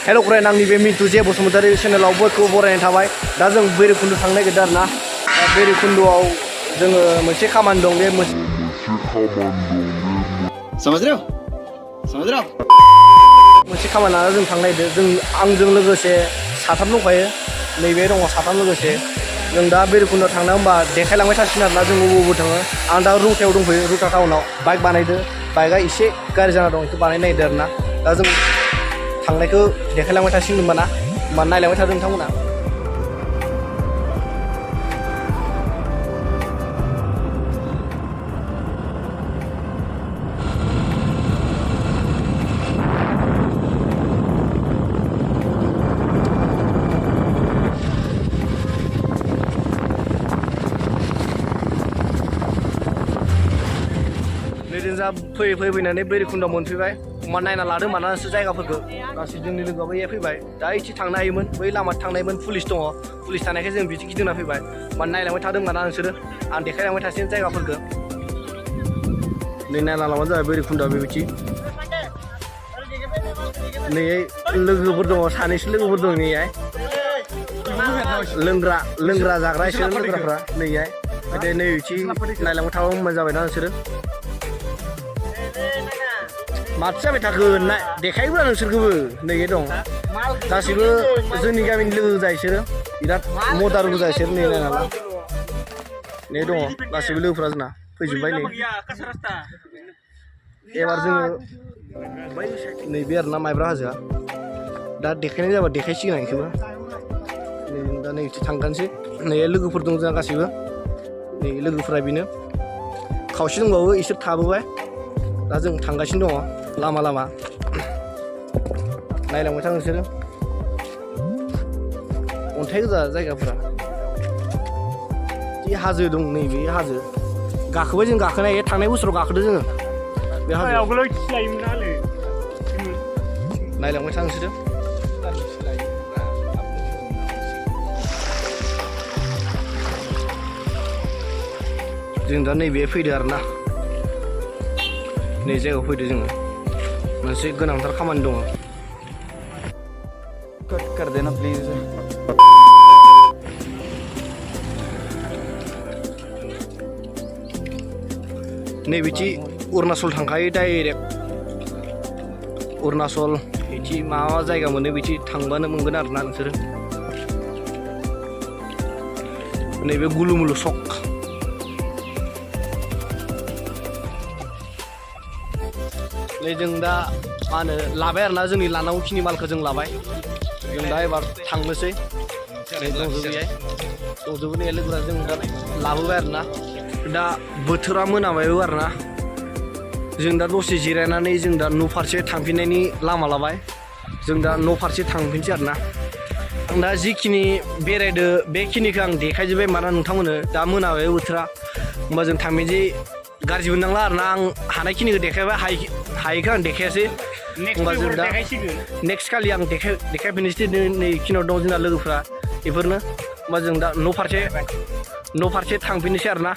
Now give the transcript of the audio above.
हेल' friend आंनि बे मिन्टु जे बसुमतारी चेनेलाव बयखौबो बरायनाय थाबाय दा जों भैरबकुन्द' थांनो नागिरदों आरो ना भैरबकुन्द'आव जोङो मोनसे खामानि दं बे मोनसे खामानि लानानै जों थांनो नागिरदों जों आंजों लोगोसे साथाम दंखायो नैबे दङ साथाम लोगोसे जों दा भैरबकुन्द'आव थांना होमबा देखायलांबाय थासिगोन आरोना जों बबाव थाङो आं दा रुटायाव दंफैयो रुटा टाउनाव बाइक बानायदो बाइकआ एसे गाज्रि जाना दं बेखौ बानायनो नागिरदों आरोना दा जों थांनायखौ देखायलांबाय थासिगोन होनबा ना होमबा नायलांबाय थादों नोंथांमोना जों जा फैनानै भैरबकुन्द'आव मोनफैबाय मा नायना लादों माना नोंसोर जायगाफोरखौ गासै जोंनि लोगोआबो ए फैबाय दा इथि थांनो हायोमोन बै लामा थांनायमोन पुलिस दङ पुलिस थानायखाय जों बिदि गिदिंना फैबाय मा नायलांबाय थादों माना नोंसोरो आं देखायलांबाय थासिगोन जायगाफोरखौ नै नायना लांबानो जाबाय भैरबकुन्द'आ बेबायदि नै लोगोफोर दङ सानैसो लोगोफोर दं नैहाय लोंग्रा जाग्रा एसे लोंग्राफ्रा नैहाय ओमफ्राय नै बिदि नायलांबाय थाबा मोजां जाबायना नोंसोरो माथो जाबाय थागोन ना देखायोब्ला नोंसोरखौबो नैबे दं गासैबो जोंनि गामिनि लोगो गोजा बिसोरो बिराद मदार गोजा बिसोर नै नायना ला नै दङ गासैबो लोगोफ्रा जोंना फैजोब्बाय नै एबार जोङो नैबे आरोना माइब्रा हाजोआ दा देखायनाय जाबा देखायसिगोन बेखौबो नै दा नै थांगानोसै नै लोगोफोर दं जोंहा गासैबो नै लोगोफोरा बेनो खावसे दंबावो इसोर थाबोबाय दा जों थांगासिनो दङ लामा लामा नायलांबाय था नोंसोरो अन्थाइ गोजा जायगाफोरा बे हाजो दं नैबे हाजो गाखोबाय जों गाखोनाय थांनाय बोसोराव गाखोदों जोङो बे हाजोआव नायलांबाय था नोंसोरो जों दा नैबे फैदो आरोना नै जायगायाव फैदो जोङो मोनसे गोनांथार खामानि दङ कट कर देना प्लीज नै बिदि अरुणाचल थांखायो डाइरेक्ट अरुणाचल बिदि माबा जायगा मोनो बिदि थांबानो मोनगोन आरोना नोंसोरो नैबे गुलुमुलु सक नै जों दा मा होनो लाबाय आरोना जोंनि लानांगौखिनि मालखौ जों लाबाय जों दा एबार थांनोसै दंजोबो ने लोगोफोरा जों दा लाबोबाय आरोना दा बोथोरा मोनाबायबो आरोना जों दा दसे जिरायनानै जों दा न' फारसे थांफिननायनि लामा लाबाय जों दा न' फारसे थांफिनसै आरोना आं दा जिखिनि बेरायदो बेखिनिखौ आं देखायजोब्बाय माना नोंथांमोननो दा मोनाबाय बोथोरा होमबा जों थांफिनसै गाज्रि मोननांला आरोना आं हानायखिनिखौ देखायबाय हायिखौ आं देखायासै होमबा जों दा नेक्स्ट खालि आं देखायफिननोसै नै खिनियाव दं जोंना लोगोफ्रा बेफोरनो होमबा जों दा न' फारसे थांफिननोसै आरोना